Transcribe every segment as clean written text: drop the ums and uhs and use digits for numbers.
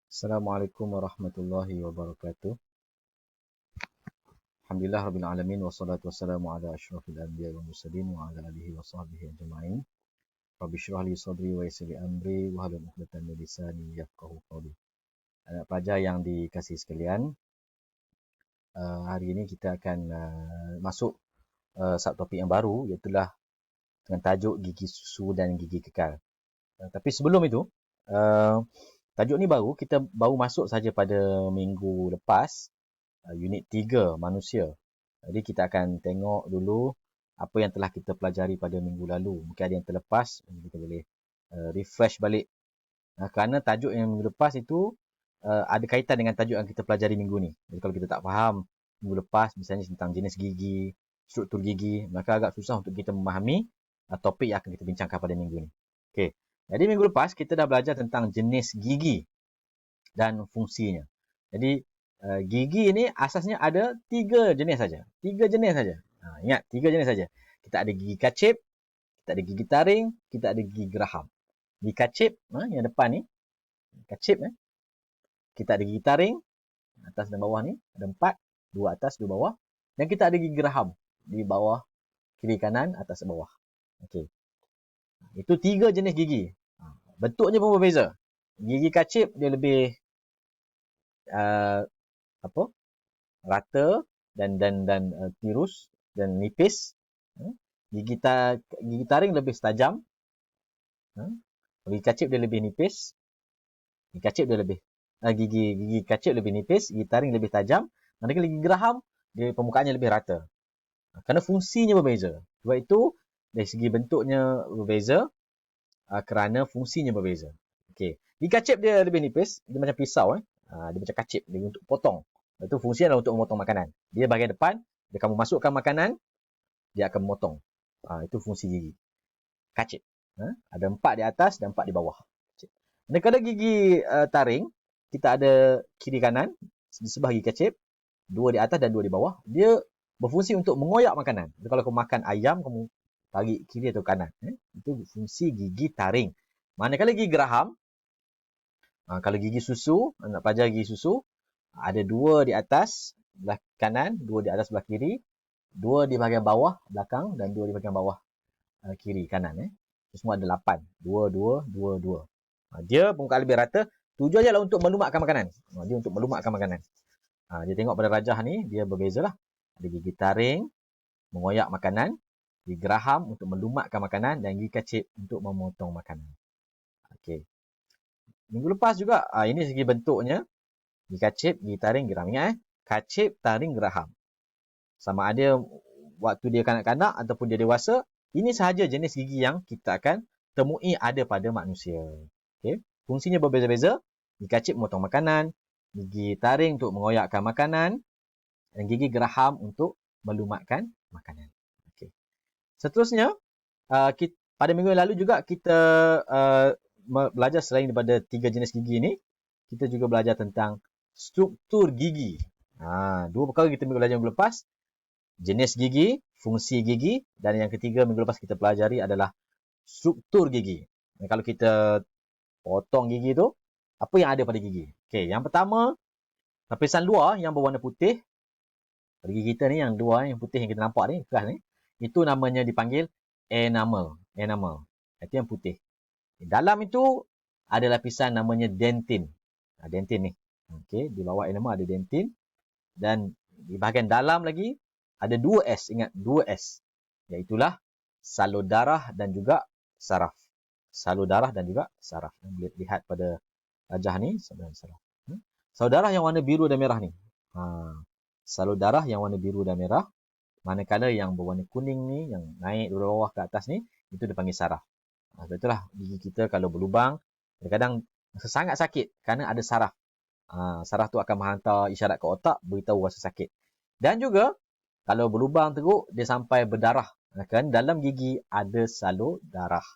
Assalamualaikum warahmatullahi wabarakatuh. Alhamdulillah rabbil alamin wassalatu wassalamu ala asyrafil anbiya'i wal mursalin wa ala alihi wa sahbihi ajma'in. Rabbi shrah li sadri wa yassir li amri wa hlul 'uqdatam min lisani yafqahu qawli. Anak pelajar yang dikasihi sekalian, hari ini kita akan masuk subtopik yang baru, iaitu dengan tajuk gigi susu dan gigi kekal. Tapi sebelum itu, tajuk ni kita baru masuk saja pada minggu lepas, unit 3 manusia. Jadi kita akan tengok dulu apa yang telah kita pelajari pada minggu lalu. Mungkin ada yang terlepas, kita boleh refresh balik. Kerana tajuk yang minggu lepas itu ada kaitan dengan tajuk yang kita pelajari minggu ni. Jadi kalau kita tak faham minggu lepas, misalnya tentang jenis gigi, struktur gigi, maka agak susah untuk kita memahami topik yang akan kita bincangkan pada minggu ni. Okey. Jadi minggu lepas kita dah belajar tentang jenis gigi dan fungsinya. Jadi gigi ini asasnya ada 3 jenis saja. 3 jenis saja. Ingat, 3 jenis saja. Kita ada gigi kacip, kita ada gigi taring, kita ada gigi geraham. Gigi kacip, yang depan ni, kacip, kita ada gigi taring, atas dan bawah ni, ada 4, 2 atas, 2 bawah. Dan kita ada gigi geraham, di bawah, kiri kanan, atas dan bawah. Okey. Itu 3 jenis gigi. Bentuknya pun berbeza. Gigi kacip dia lebih rata dan tirus dan nipis. Gigi taring lebih tajam. Gigi kacip dia lebih nipis. Gigi kacip dia lebih gigi kacip lebih nipis, gigi taring lebih tajam. Manakala gigi geraham dia permukaannya lebih rata. Kerana fungsinya berbeza. Sebab itu dari segi bentuknya berbeza kerana fungsinya berbeza. Okey. Gigi kacip dia lebih nipis, dia macam pisau dia macam kacip, dia untuk potong. Itu fungsinya adalah untuk memotong makanan. Dia bahagian depan, dia kamu masukkan makanan, dia akan memotong. Itu fungsi gigi kacip. Ada 4 di atas dan 4 di bawah. Manakala gigi taring, kita ada kiri kanan, di sebelah gigi kacip, 2 di atas dan 2 di bawah. Dia berfungsi untuk mengoyak makanan. Jadi kalau kamu makan ayam, kamu tarik kiri atau kanan. Itu fungsi gigi taring. Manakala gigi geraham, kalau gigi susu, anak pelajar gigi susu, ada 2 di atas belah kanan, 2 di atas belah kiri, 2 di bahagian bawah belakang dan 2 di bahagian bawah kiri kanan. Semua ada 8. 2, 2, 2, 2. Dia permukaan lebih rata. Tujuannya adalah untuk melumatkan makanan. Dia untuk melumatkan makanan. Dia tengok pada rajah ni, dia berbeza lah. Ada gigi taring, mengoyak makanan. Gigi geraham untuk melumatkan makanan. Dan gigi kacip untuk memotong makanan. Okey. Minggu lepas juga, ini segi bentuknya. Gigi kacip, gigi taring, geraham. Ingat kacip, taring, geraham. Sama ada waktu dia kanak-kanak ataupun dia dewasa, ini sahaja jenis gigi yang kita akan temui ada pada manusia. Okay. Fungsinya berbeza-beza. Gigi kacip memotong makanan, gigi taring untuk mengoyakkan makanan, dan gigi geraham untuk melumatkan makanan. Okay. Seterusnya, pada minggu yang lalu juga kita belajar selain daripada 3 jenis gigi ini, kita juga belajar tentang struktur gigi. 2 perkara kita belajar minggu lepas. Jenis gigi, fungsi gigi, dan yang ketiga minggu lepas kita pelajari adalah struktur gigi. Dan kalau kita potong gigi tu, apa yang ada pada gigi? Okey, yang pertama, lapisan luar yang berwarna putih. Pada gigi kita ni yang luar, yang putih yang kita nampak ni, keras ni, itu namanya dipanggil enamel. Enamel. Itu yang putih. Dalam itu ada lapisan namanya dentin. Dentin ni. Okey, di bawah enamel ada dentin. Dan di bahagian dalam lagi ada 2 S. Ingat, 2 S. Iaitulah salur darah dan juga saraf. Salur darah dan juga saraf. Boleh lihat pada rajah ni. Salur darah yang warna biru dan merah ni. Salur darah yang warna biru dan merah. Manakala yang berwarna kuning ni, yang naik dari bawah ke atas ni, itu dipanggil saraf. Sebab itulah gigi kita kalau berlubang, kadang-kadang sangat sakit kerana ada saraf. Saraf tu akan menghantar isyarat ke otak, beritahu rasa sakit. Dan juga, kalau berlubang teruk, dia sampai berdarah. Kerana dalam gigi ada salur darah.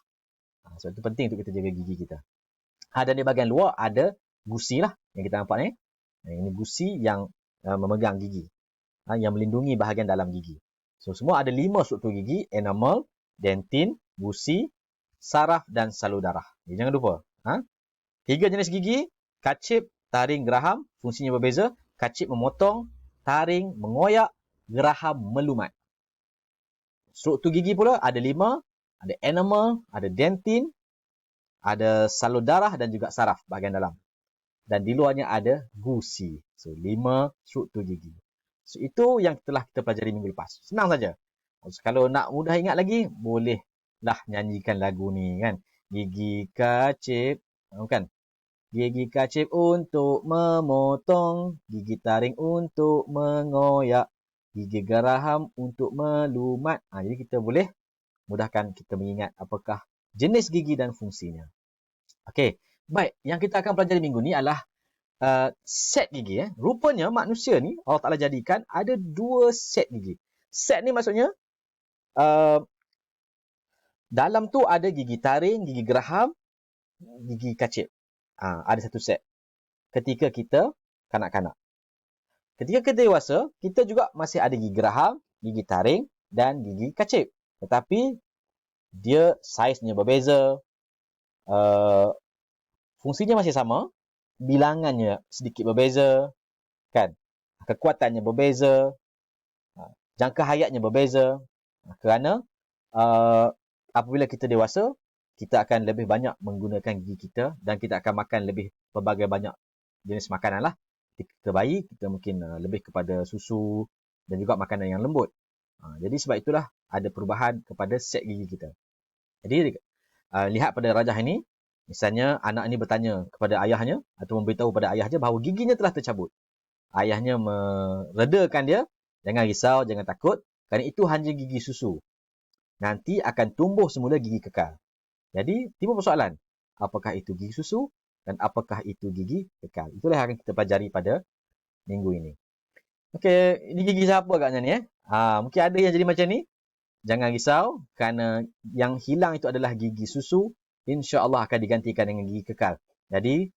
Sebab itu penting untuk kita jaga gigi kita. Dan di bahagian luar ada gusi lah, yang kita nampak ni. Ini gusi yang memegang gigi. Yang melindungi bahagian dalam gigi. So, semua ada 5 struktur gigi. Enamel, dentin, gusi, saraf dan salur darah. Jangan lupa. 3 jenis gigi, kacip, taring, geraham, fungsinya berbeza. Kacip memotong, taring mengoyak, geraham melumat. Struktur gigi pula ada 5, ada enamel, ada dentin, ada salur darah dan juga saraf bahagian dalam. Dan di luarnya ada gusi. So, 5 struktur gigi. So, itu yang telah kita pelajari minggu lepas. Senang saja. So, kalau nak mudah ingat lagi, bolehlah nyanyikan lagu ni kan. Gigi kacip, kan? Gigi kacip untuk memotong, gigi taring untuk mengoyak, gigi geraham untuk melumat. Jadi kita boleh mudahkan kita mengingat apakah jenis gigi dan fungsinya. Okey, baik. Yang kita akan pelajari minggu ni adalah set gigi. Rupanya manusia ni, Allah Ta'ala jadikan ada 2 set gigi. Set ni maksudnya, dalam tu ada gigi taring, gigi geraham, gigi kacip. Ada satu set. Ketika kita kanak-kanak. Ketika kita dewasa, kita juga masih ada gigi geraham, gigi taring dan gigi kacip. Tetapi dia saiznya berbeza, fungsinya masih sama, bilangannya sedikit berbeza, kan? Kekuatannya berbeza, jangka hayatnya berbeza. Kerana apabila kita dewasa, kita akan lebih banyak menggunakan gigi kita dan kita akan makan lebih pelbagai banyak jenis makanan lah. Ketika kita bayi, kita mungkin lebih kepada susu dan juga makanan yang lembut. Jadi sebab itulah ada perubahan kepada set gigi kita. Jadi lihat pada rajah ini, misalnya anak ini bertanya kepada ayahnya atau memberitahu pada ayahnya bahawa giginya telah tercabut. Ayahnya meredakan dia, jangan risau, jangan takut, kerana itu hanya gigi susu. Nanti akan tumbuh semula gigi kekal. Jadi, timbul persoalan. Apakah itu gigi susu dan apakah itu gigi kekal? Itulah yang akan kita pelajari pada minggu ini. Okey, ini gigi siapa agaknya ni? Mungkin ada yang jadi macam ni. Jangan risau, kerana yang hilang itu adalah gigi susu. InsyaAllah akan digantikan dengan gigi kekal. Jadi,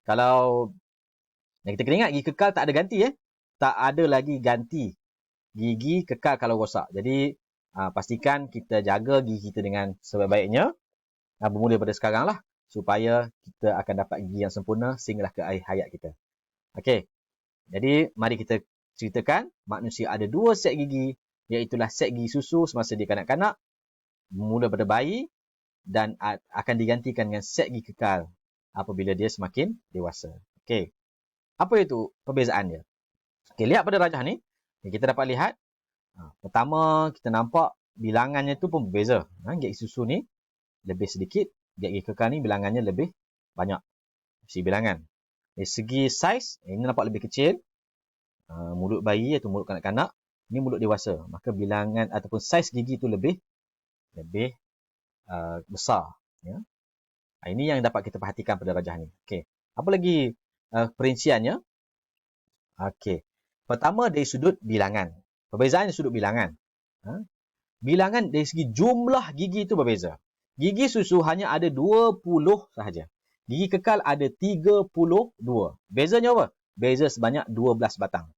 kalau kita kena ingat, gigi kekal tak ada ganti. Tak ada lagi ganti gigi kekal kalau rosak. Jadi, pastikan kita jaga gigi kita dengan sebaik-baiknya. Bermula pada sekarang lah, supaya kita akan dapat gigi yang sempurna sehinggalah ke akhir hayat kita. Okey, jadi mari kita ceritakan manusia ada 2 set gigi, iaitulah set gigi susu semasa dia kanak-kanak, bermula pada bayi, dan akan digantikan dengan set gigi kekal apabila dia semakin dewasa. Okey, apa itu perbezaan dia? Okey, lihat pada rajah ni, kita dapat lihat, pertama kita nampak bilangannya tu pun berbeza. Gigi susu ni lebih sedikit, gigi kekal ni bilangannya lebih banyak. Si bilangan. Dari segi saiz, ini nampak lebih kecil. Mulut bayi atau mulut kanak-kanak, ini mulut dewasa. Maka bilangan ataupun saiz gigi tu lebih besar. Ya. Ini yang dapat kita perhatikan pada rajah ni. Okey. Apa lagi perinciannya? Okey. Pertama dari sudut bilangan. Perbezaan dari sudut bilangan. Bilangan dari segi jumlah gigi itu berbeza. Gigi susu hanya ada 20 sahaja. Gigi kekal ada 32. Bezanya apa? Beza sebanyak 12 batang.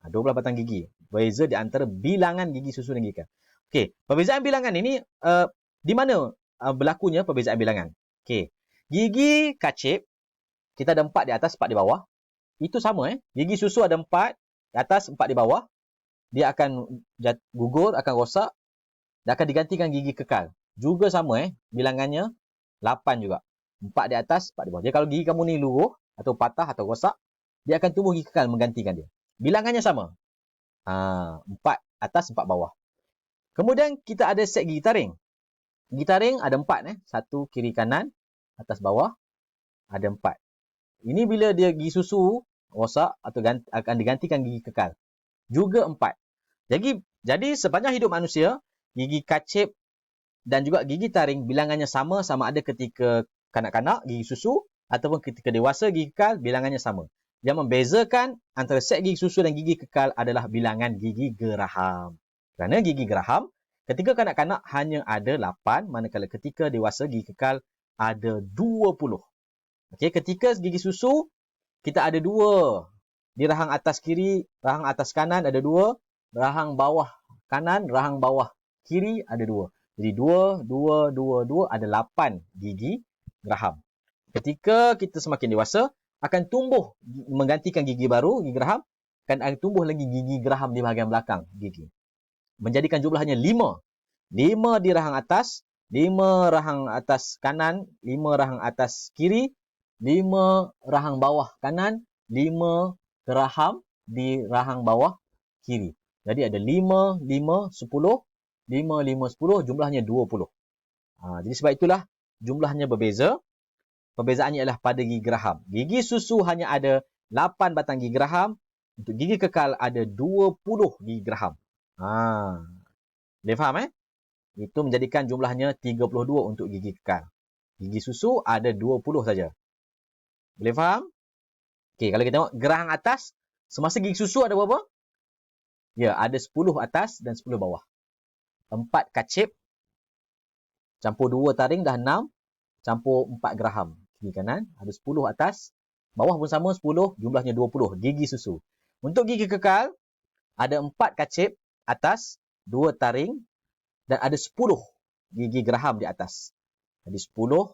12 batang gigi. Beza di antara bilangan gigi susu dan gigi kekal. Okey, perbezaan bilangan ini di mana berlakunya perbezaan bilangan? Okey. Gigi kacip kita ada 4 di atas, 4 di bawah. Itu sama Gigi susu ada 4 di atas, 4 di bawah. Dia akan gugur, akan rosak dan akan digantikan gigi kekal. Juga sama bilangannya 8 juga. 4 di atas, 4 di bawah. Jadi kalau gigi kamu ni luruh atau patah atau rosak, dia akan tumbuh gigi kekal menggantikan dia. Bilangannya sama. 4 atas, 4 bawah. Kemudian kita ada set gigi taring. Gigi taring ada 4 Satu kiri kanan, atas bawah ada 4. Ini bila dia gigi susu rosak atau akan digantikan gigi kekal. Juga 4. Jadi sepanjang hidup manusia, gigi kacip dan juga gigi taring bilangannya sama ada ketika kanak-kanak gigi susu ataupun ketika dewasa gigi kekal bilangannya sama. Yang membezakan antara set gigi susu dan gigi kekal adalah bilangan gigi geraham. Kerana gigi geraham ketika kanak-kanak hanya ada 8, manakala ketika dewasa gigi kekal ada 20. Okey, ketika gigi susu kita ada 2. Di rahang atas kiri, rahang atas kanan ada 2, rahang bawah kanan, rahang bawah kiri ada 2. Jadi 2 ada 8 gigi geraham. Ketika kita semakin dewasa, akan tumbuh menggantikan gigi baru, gigi geraham, akan tumbuh lagi gigi geraham di bahagian belakang gigi. Menjadikan jumlahnya 5. 5 di rahang atas, 5 rahang atas kanan, 5 rahang atas kiri, 5 rahang bawah kanan, 5 geraham di rahang bawah kiri. Jadi ada 5, 5, 10, 5, 5, 10, jumlahnya 20. Jadi sebab itulah jumlahnya berbeza. Perbezaannya ialah pada gigi geraham. Gigi susu hanya ada 8 batang gigi geraham. Untuk gigi kekal ada 20 gigi geraham. Boleh faham Itu menjadikan jumlahnya 32 untuk gigi kekal. Gigi susu ada 20 saja. Boleh faham? Okey, kalau kita tengok geraham atas, semasa gigi susu ada berapa? Ya, ada 10 atas dan 10 bawah. 4 kacip, campur 2 taring dah 6, campur 4 geraham. Kiri kanan, ada 10 atas, bawah pun sama 10, jumlahnya 20, gigi susu. Untuk gigi kekal, ada 4 kacip atas, 2 taring, dan ada 10 gigi geraham di atas. Jadi 10,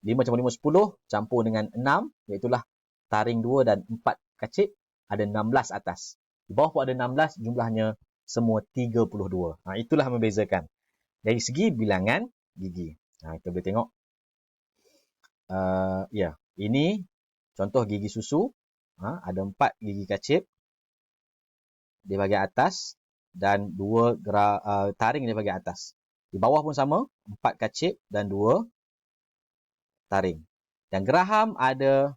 5 campur 5, 10, campur dengan 6, iaitulah taring 2 dan 4 kacip, ada 16 atas. Di bawah pun ada 16, jumlahnya semua 32. Itulah membezakan. Dari segi bilangan gigi. Kita boleh tengok. Ini contoh gigi susu. Ada 4 gigi kacip di bahagian atas dan 2 taring di bahagian atas. Di bawah pun sama, 4 kacip dan 2 taring. Dan geraham ada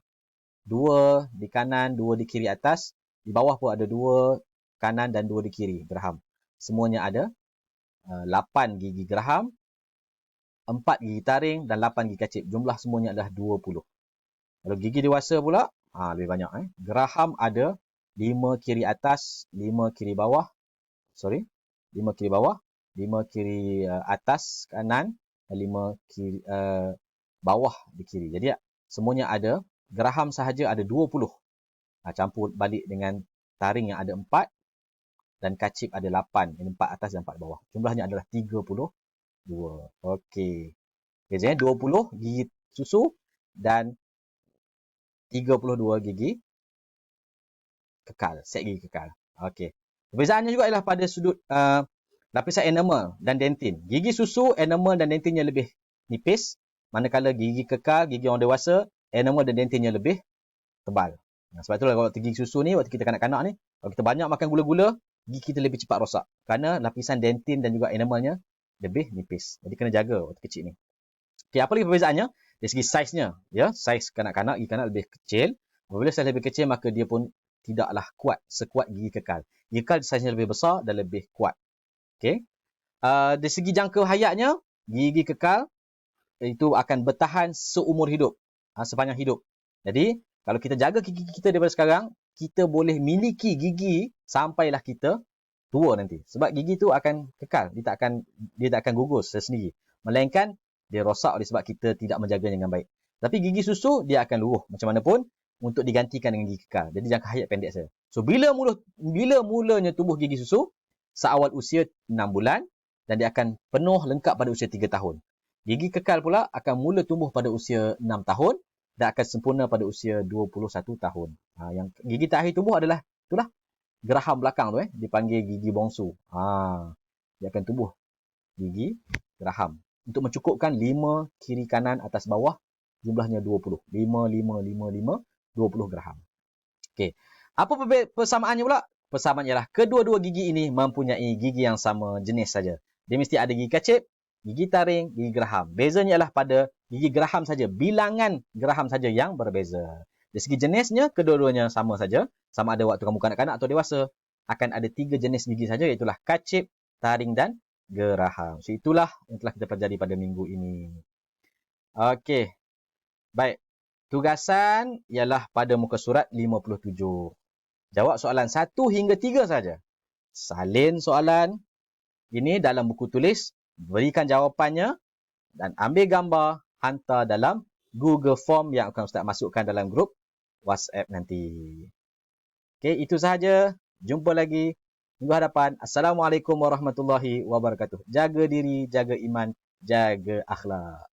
2 di kanan, 2 di kiri atas. Di bawah pun ada 2 kanan dan 2 di kiri geraham. Semuanya ada 8 gigi geraham, 4 gigi taring dan 8 gigi kacip. Jumlah semuanya adalah 20. Kalau gigi dewasa pula, lebih banyak. Geraham ada 5 kiri atas, 5 kiri bawah. 5 kiri bawah, 5 kiri atas kanan, dan 5 kiri bawah di kiri. Jadi semuanya ada. Geraham sahaja ada 20. Campur balik dengan taring yang ada 4 dan kacip ada 8. Ini 4 atas dan 4 bawah. Jumlahnya adalah 32. Okey. Bezanya 20 gigi susu dan 32 gigi kekal. Set gigi kekal. Okey. Perbezaannya juga ialah pada sudut lapisan enamel dan dentin. Gigi susu, enamel dan dentinnya lebih nipis. Manakala gigi kekal, gigi orang dewasa, enamel dan dentinnya lebih tebal. Sebab itulah kalau gigi susu ni, waktu kita kanak-kanak ni, kalau kita banyak makan gula-gula, gigi kita lebih cepat rosak. Kerana lapisan dentin dan juga enamelnya lebih nipis. Jadi kena jaga waktu kecil ni. Okey, apa lagi perbezaannya? Dari segi saiznya. Saiz kanak-kanak, gigi kanak lebih kecil. Apabila saiz lebih kecil, maka dia pun tidaklah kuat sekuat gigi kekal. Gigi kekal saiznya lebih besar dan lebih kuat. Okey. Dari segi jangka hayatnya, gigi kekal itu akan bertahan seumur hidup. Sepanjang hidup. Jadi, kalau kita jaga gigi kita daripada sekarang, kita boleh miliki gigi sampailah kita tua nanti. Sebab gigi tu akan kekal. Dia tak akan gugus sendiri. Melainkan, dia rosak oleh sebab kita tidak menjaganya dengan baik. Tapi gigi susu, dia akan luruh. Macam mana pun, untuk digantikan dengan gigi kekal. Jadi, jangka hayat pendek saja. So, bila mulanya tumbuh gigi susu, seawal usia 6 bulan, dan dia akan penuh lengkap pada usia 3 tahun. Gigi kekal pula akan mula tumbuh pada usia 6 tahun, dan akan sempurna pada usia 21 tahun. Yang gigi terakhir tumbuh adalah, itulah, geraham belakang tu, dipanggil gigi bongsu. Dia akan tumbuh gigi geraham. Untuk mencukupkan 5 kiri kanan atas bawah, jumlahnya 20. 5, 5, 5, 5, 20 geraham. Okey. Apa persamaannya pula? Persamaannya ialah kedua-dua gigi ini mempunyai gigi yang sama jenis saja. Dia mesti ada gigi kacip, gigi taring, gigi geraham. Bezanya ialah pada gigi geraham saja. Bilangan geraham saja yang berbeza. Dari segi jenisnya, kedua-duanya sama saja. Sama ada waktu kamu kanak-kanak atau dewasa. Akan ada 3 jenis gigi saja, iaitu kacip, taring dan geraham. So, itulah yang telah kita pelajari pada minggu ini. Okey. Baik. Tugasan ialah pada muka surat 57. Jawab soalan 1 hingga 3 saja. Salin soalan ini dalam buku tulis, berikan jawapannya dan ambil gambar, hantar dalam Google Form yang akan Ustaz masukkan dalam grup WhatsApp nanti. Okey, itu sahaja. Jumpa lagi minggu hadapan. Assalamualaikum warahmatullahi wabarakatuh. Jaga diri, jaga iman, jaga akhlak.